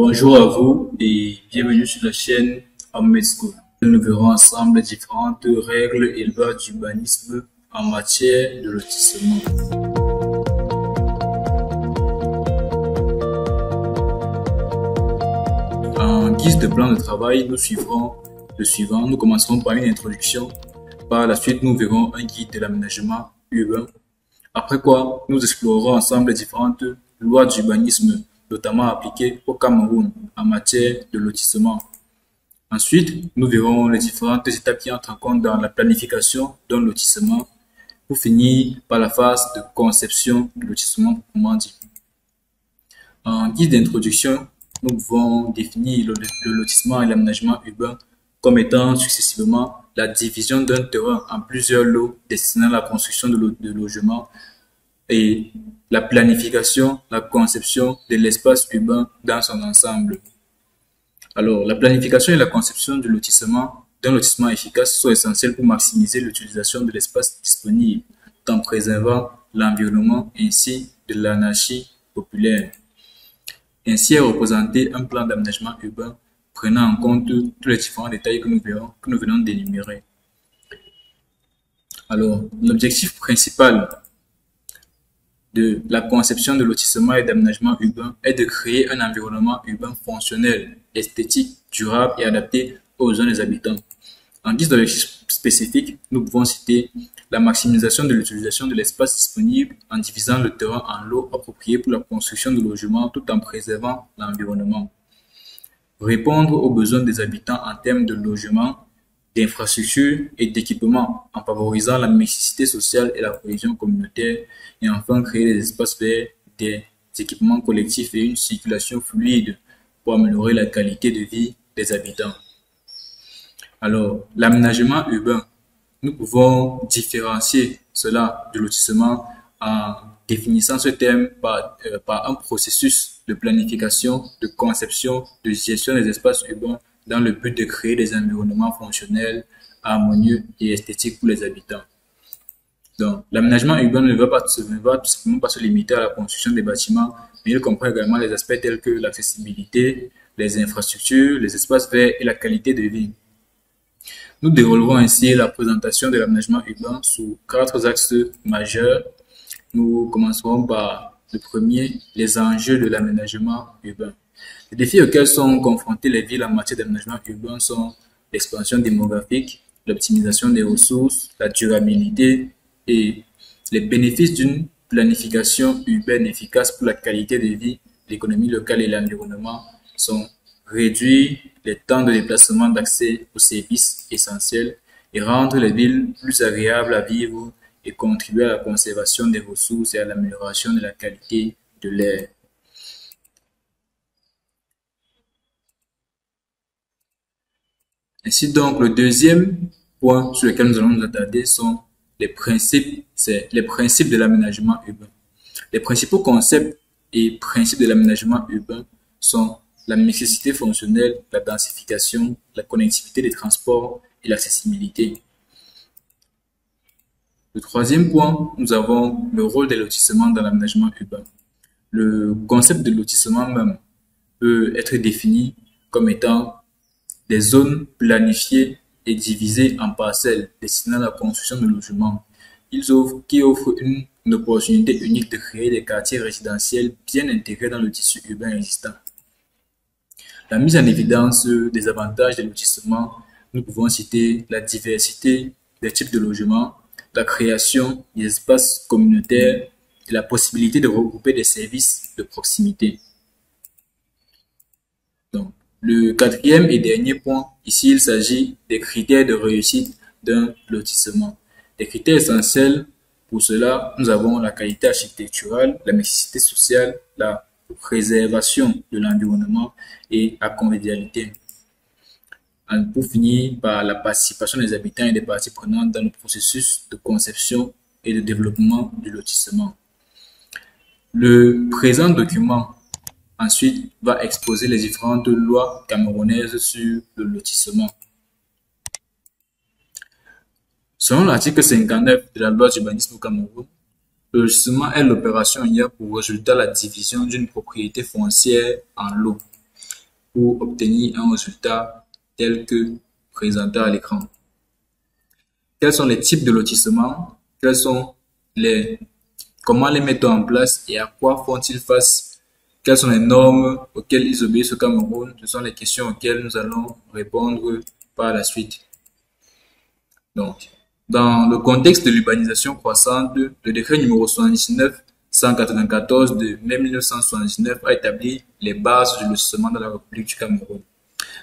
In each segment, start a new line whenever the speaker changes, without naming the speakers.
Bonjour à vous et bienvenue sur la chaîne Ahmed School. Nous verrons ensemble différentes règles et lois d'urbanisme en matière de lotissement. En guise de plan de travail, nous suivrons le suivant. Nous commencerons par une introduction. Par la suite, nous verrons un guide de l'aménagement urbain. Après quoi, nous explorerons ensemble les différentes lois d'urbanisme, notamment appliquées au Cameroun en matière de lotissement. Ensuite, nous verrons les différentes étapes qui entrent en compte dans la planification d'un lotissement, pour finir par la phase de conception du lotissement proprement dit. En guise d'introduction, nous pouvons définir le lotissement et l'aménagement urbain comme étant successivement la division d'un terrain en plusieurs lots destinés à la construction de logements et la planification, la conception de l'espace urbain dans son ensemble. Alors, la planification et la conception d'un lotissement efficace sont essentielles pour maximiser l'utilisation de l'espace disponible, tout en préservant l'environnement ainsi de l'anarchie populaire. Ainsi est représenté un plan d'aménagement urbain prenant en compte tous les différents détails que nous venons d'énumérer. Alors, l'objectif principal de la conception de lotissement et d'aménagement urbain est de créer un environnement urbain fonctionnel, esthétique, durable et adapté aux besoins des habitants. En guise d'objectifs spécifiques, nous pouvons citer la maximisation de l'utilisation de l'espace disponible en divisant le terrain en lots appropriés pour la construction de logements tout en préservant l'environnement. Répondre aux besoins des habitants en termes de logement, d'infrastructures et d'équipements en favorisant la mixité sociale et la cohésion communautaire et enfin créer des espaces verts, des équipements collectifs et une circulation fluide pour améliorer la qualité de vie des habitants. Alors, l'aménagement urbain, nous pouvons différencier cela du lotissement en définissant ce terme par un processus de planification, de conception, de gestion des espaces urbains dans le but de créer des environnements fonctionnels, harmonieux et esthétiques pour les habitants. Donc, l'aménagement urbain ne va tout simplement pas se limiter à la construction des bâtiments, mais il comprend également les aspects tels que l'accessibilité, les infrastructures, les espaces verts et la qualité de vie. Nous déroulerons ainsi la présentation de l'aménagement urbain sous 4 axes majeurs. Nous commencerons par le premier, les enjeux de l'aménagement urbain. Les défis auxquels sont confrontées les villes en matière d'aménagement urbain sont l'expansion démographique, l'optimisation des ressources, la durabilité et les bénéfices d'une planification urbaine efficace pour la qualité de vie, l'économie locale et l'environnement sont réduire les temps de déplacement d'accès aux services essentiels et rendre les villes plus agréables à vivre et contribuer à la conservation des ressources et à l'amélioration de la qualité de l'air. Ainsi donc, le deuxième point sur lequel nous allons nous attarder sont les principes de l'aménagement urbain. Les principaux concepts et principes de l'aménagement urbain sont la mixité fonctionnelle, la densification, la connectivité des transports et l'accessibilité. Le troisième point, nous avons le rôle des lotissements dans l'aménagement urbain. Le concept de lotissement même peut être défini comme étant des zones planifiées et divisées en parcelles destinées à la construction de logements. Qui offrent une opportunité unique de créer des quartiers résidentiels bien intégrés dans le tissu urbain existant. La mise en évidence des avantages des lotissements, nous pouvons citer la diversité des types de logements, la création des espaces communautaires et la possibilité de regrouper des services de proximité. Donc, le quatrième et dernier point, ici il s'agit des critères de réussite d'un lotissement. Les critères essentiels pour cela, nous avons la qualité architecturale, la mixité sociale, la préservation de l'environnement et la convivialité. Pour finir par la participation des habitants et des parties prenantes dans le processus de conception et de développement du lotissement. Le présent document ensuite va exposer les différentes lois camerounaises sur le lotissement. Selon l'article 59 de la loi d'urbanisme au Cameroun, le lotissement est l'opération ayant pour résultat la division d'une propriété foncière en lots. pour obtenir un résultat tel que présenté à l'écran. Quels sont les types de lotissements? Quels sont les, comment les mettons en place et à quoi font-ils face? Quelles sont les normes auxquelles ils obéissent au Cameroun? Ce sont les questions auxquelles nous allons répondre par la suite. Donc, dans le contexte de l'urbanisation croissante, le décret numéro 79-194 de mai 1979 a établi les bases du lotissement dans la République du Cameroun.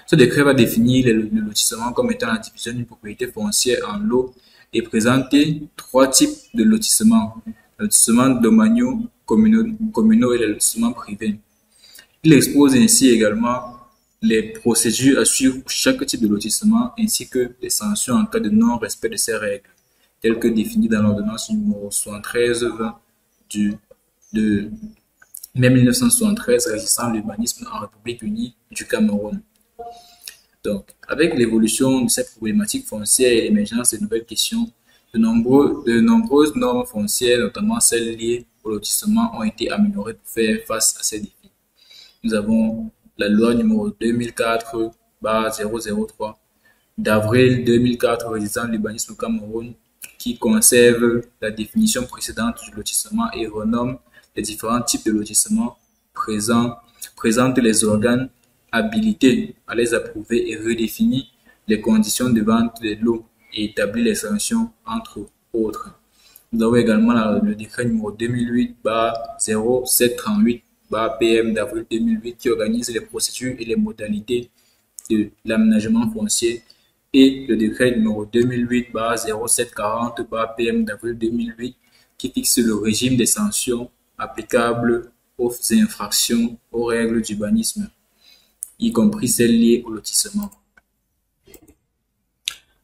Ce décret va définir le lotissement comme étant la division d'une propriété foncière en lots et présenter trois types de lotissements: le lotissement domaniaux, communaux et le lotissement privé. Il expose ainsi également les procédures à suivre pour chaque type de lotissement ainsi que les sanctions en cas de non-respect de ces règles, telles que définies dans l'ordonnance numéro 73-20 de mai 1973 régissant l'urbanisme en République unie du Cameroun. Donc, avec l'évolution de cette problématique foncière et l'émergence de nouvelles questions, de nombreuses normes foncières, notamment celles liées au lotissement, ont été améliorées pour faire face à ces défis. Nous avons la loi numéro 2004-003 d'avril 2004 régissant l'urbanisme au Cameroun qui conserve la définition précédente du lotissement et renomme les différents types de lotissements, présente les organes habilités à les approuver et redéfinit les conditions de vente des lots et établit les sanctions entre autres. Nous avons également le décret numéro 2008-0738-PM d'avril 2008 qui organise les procédures et les modalités de l'aménagement foncier et le décret numéro 2008-0740-PM d'avril 2008 qui fixe le régime des sanctions applicables aux infractions aux règles d'urbanisme, y compris celles liées au lotissement.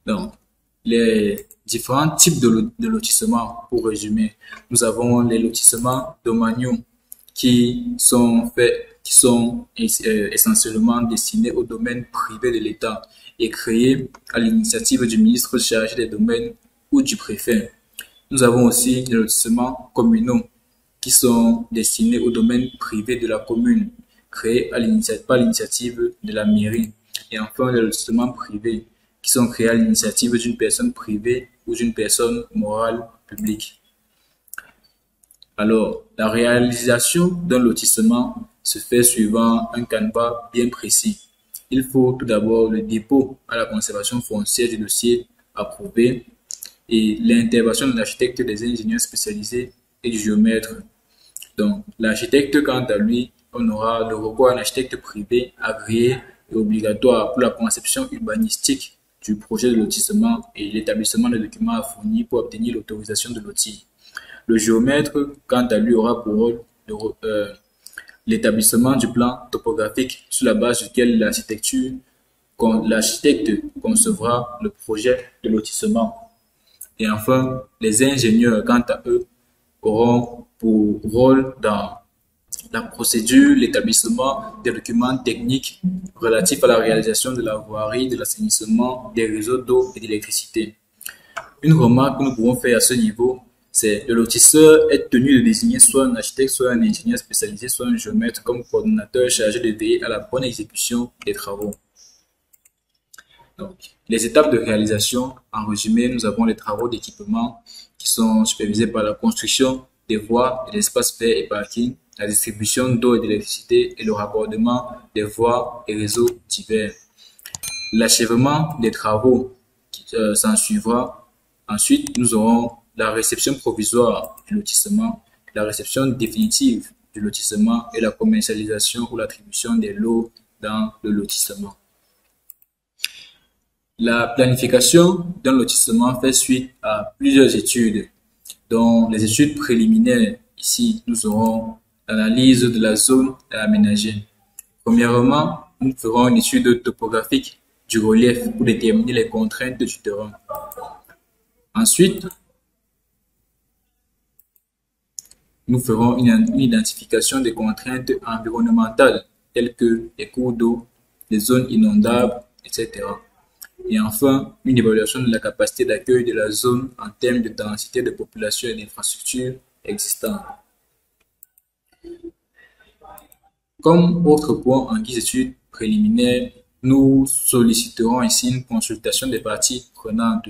Donc, les différents types de lotissements, pour résumer, nous avons les lotissements domaniaux qui sont essentiellement destinés au domaine privé de l'État et créés à l'initiative du ministre chargé des domaines ou du préfet. Nous avons aussi les lotissements communaux qui sont destinés au domaine privé de la commune, créés par l'initiative de la mairie. Et enfin, les lotissements privés qui sont créés à l'initiative d'une personne privée ou d'une personne morale publique. Alors, la réalisation d'un lotissement se fait suivant un canevas bien précis. Il faut tout d'abord le dépôt à la conservation foncière du dossier approuvé et l'intervention de l'architecte, des ingénieurs spécialisés et du géomètre. Donc, l'architecte, quant à lui, on aura le recours à un architecte privé agréé et obligatoire pour la conception urbanistique du projet de lotissement et l'établissement des documents à fournir pour obtenir l'autorisation de lotir. Le géomètre, quant à lui, aura pour rôle l'établissement du plan topographique sur la base duquel l'architecte concevra le projet de lotissement. Et enfin, les ingénieurs, quant à eux, auront pour rôle dans la procédure, l'établissement des documents techniques relatifs à la réalisation de la voirie, de l'assainissement, des réseaux d'eau et d'électricité. Une remarque que nous pouvons faire à ce niveau, c'est le lotisseur est tenu de désigner soit un architecte, soit un ingénieur spécialisé, soit un géomètre comme coordonnateur chargé de veiller à la bonne exécution des travaux. Donc, les étapes de réalisation, en résumé, nous avons les travaux d'équipement qui sont supervisés par la construction des voies, de l'espace vert et parking, la distribution d'eau et d'électricité et le raccordement des voies et réseaux divers. L'achèvement des travaux s'en suivra. Ensuite, nous aurons la réception provisoire du lotissement, la réception définitive du lotissement et la commercialisation ou l'attribution des lots dans le lotissement. La planification d'un lotissement fait suite à plusieurs études, dont les études préliminaires. Ici, nous aurons l'analyse de la zone à aménager. Premièrement, nous ferons une étude topographique du relief pour déterminer les contraintes du terrain. Ensuite, nous ferons une identification des contraintes environnementales telles que les cours d'eau, les zones inondables, etc. Et enfin, une évaluation de la capacité d'accueil de la zone en termes de densité de population et d'infrastructures existantes. Comme autre point en guise d'étude, préliminaire, nous solliciterons ici une consultation des parties prenantes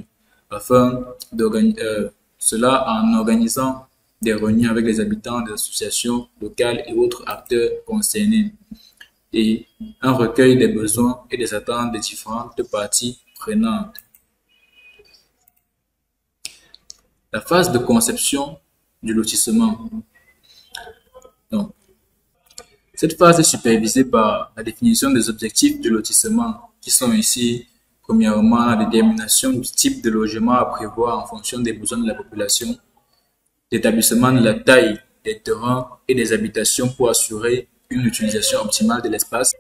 afin d'organiser cela en organisant des réunions avec les habitants des associations locales et autres acteurs concernés et un recueil des besoins et des attentes des différentes parties prenantes. La phase de conception du lotissement. Donc, cette phase est supervisée par la définition des objectifs du lotissement qui sont ici, premièrement, la détermination du type de logement à prévoir en fonction des besoins de la population, l'établissement de la taille des terrains et des habitations pour assurer une utilisation optimale de l'espace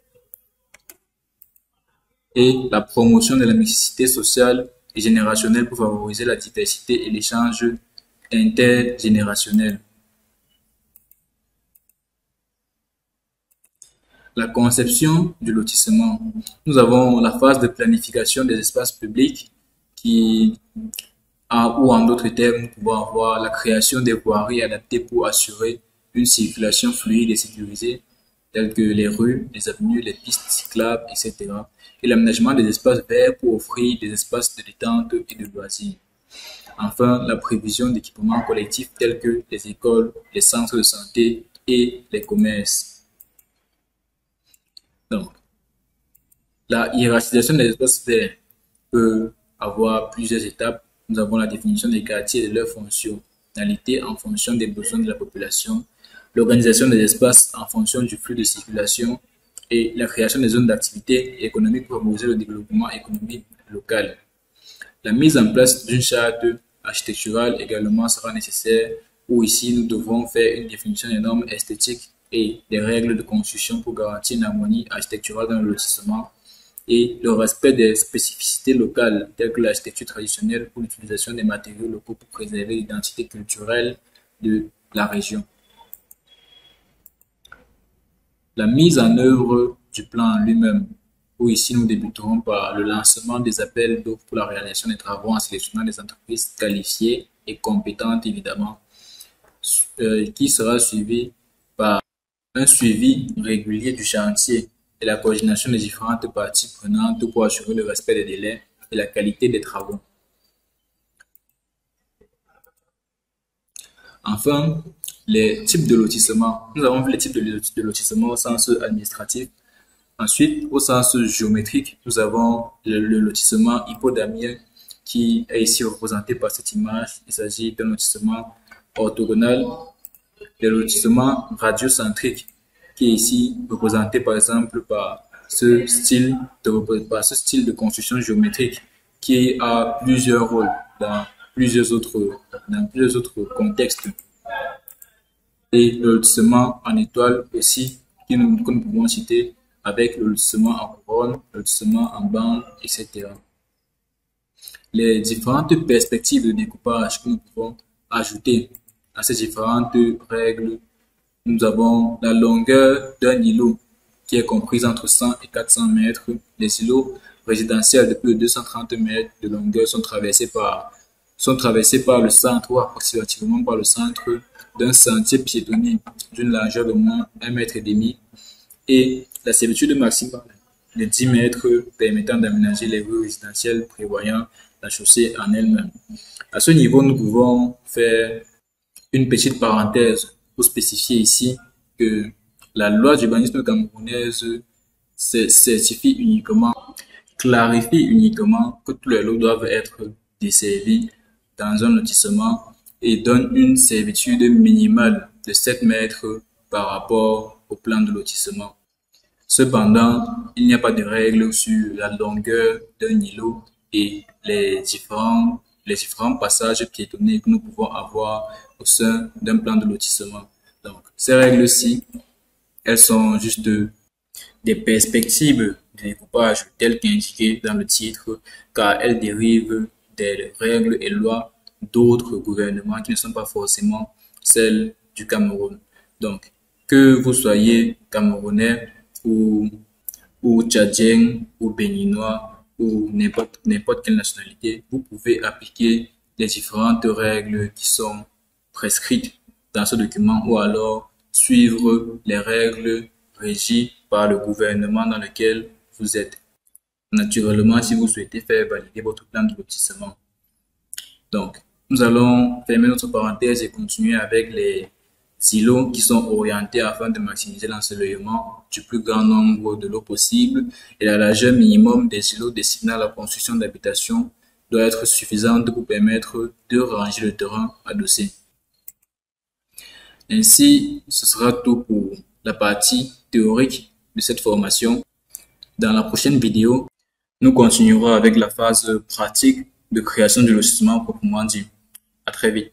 et la promotion de la mixité sociale et générationnelle pour favoriser la diversité et l'échange intergénérationnel. La conception du lotissement. Nous avons la phase de planification des espaces publics qui, ou en d'autres termes, nous pouvons avoir la création des voiries adaptées pour assurer une circulation fluide et sécurisée, telles que les rues, les avenues, les pistes cyclables, etc. Et l'aménagement des espaces verts pour offrir des espaces de détente et de loisirs. Enfin, la prévision d'équipements collectifs tels que les écoles, les centres de santé et les commerces. Donc, la hiérarchisation des espaces verts peut avoir plusieurs étapes. Nous avons la définition des quartiers et de leurs fonctionnalités en fonction des besoins de la population, l'organisation des espaces en fonction du flux de circulation et la création des zones d'activité économique pour favoriser le développement économique local. La mise en place d'une charte architecturale également sera nécessaire où ici nous devrons faire une définition des normes esthétiques et des règles de construction pour garantir une harmonie architecturale dans le lotissement et le respect des spécificités locales telles que l'architecture traditionnelle pour l'utilisation des matériaux locaux pour préserver l'identité culturelle de la région. La mise en œuvre du plan lui-même, où ici nous débuterons par le lancement des appels d'offres pour la réalisation des travaux en sélectionnant des entreprises qualifiées et compétentes évidemment, qui sera suivi par un suivi régulier du chantier et la coordination des différentes parties prenantes pour assurer le respect des délais et la qualité des travaux. Enfin, les types de lotissement. Nous avons vu les types de lotissement au sens administratif. Ensuite, au sens géométrique, nous avons le lotissement hypodamien qui est ici représenté par cette image. Il s'agit d'un lotissement orthogonal. Le lotissement radiocentrique qui est ici représenté par exemple par ce style de construction géométrique qui a plusieurs rôles dans plusieurs autres contextes. Et le lotissement en étoile aussi que nous pouvons citer avec le lotissement en couronne, le lotissement en bande, etc. Les différentes perspectives de découpage que nous pouvons ajouter à ces différentes règles. Nous avons la longueur d'un îlot qui est comprise entre 100 et 400 mètres. Les îlots résidentiels de plus de 230 mètres de longueur sont traversés par le centre ou approximativement par le centre d'un sentier piétonnier d'une largeur de moins 1,5 m et la servitude maximale de 10 mètres permettant d'aménager les rues résidentielles prévoyant la chaussée en elle-même. À ce niveau, nous pouvons faire une petite parenthèse pour spécifier ici que la loi d'urbanisme camerounaise clarifie uniquement que tous les lots doivent être desservis dans un lotissement et donne une servitude minimale de 7 mètres par rapport au plan de lotissement. Cependant, il n'y a pas de règle sur la longueur d'un îlot et les différents passages piétonniers que nous pouvons avoir au sein d'un plan de lotissement. Donc, ces règles-ci, elles sont juste des perspectives de découpage telles qu'indiquées dans le titre, car elles dérivent des règles et lois d'autres gouvernements qui ne sont pas forcément celles du Cameroun. Donc, que vous soyez camerounais ou tchadien ou béninois ou n'importe quelle nationalité, vous pouvez appliquer les différentes règles qui sont prescrites dans ce document ou alors suivre les règles régi par le gouvernement dans lequel vous êtes. Naturellement, si vous souhaitez faire valider votre plan de lotissement. Donc, nous allons fermer notre parenthèse et continuer avec les îlots qui sont orientés afin de maximiser l'ensoleillement du plus grand nombre de lots possible, et la largeur minimum des îlots destinés à la construction d'habitations doit être suffisante pour permettre de ranger le terrain adossé. Ainsi, ce sera tout pour la partie théorique de cette formation. Dans la prochaine vidéo, nous continuerons avec la phase pratique de création du lotissement proprement dit. À très vite.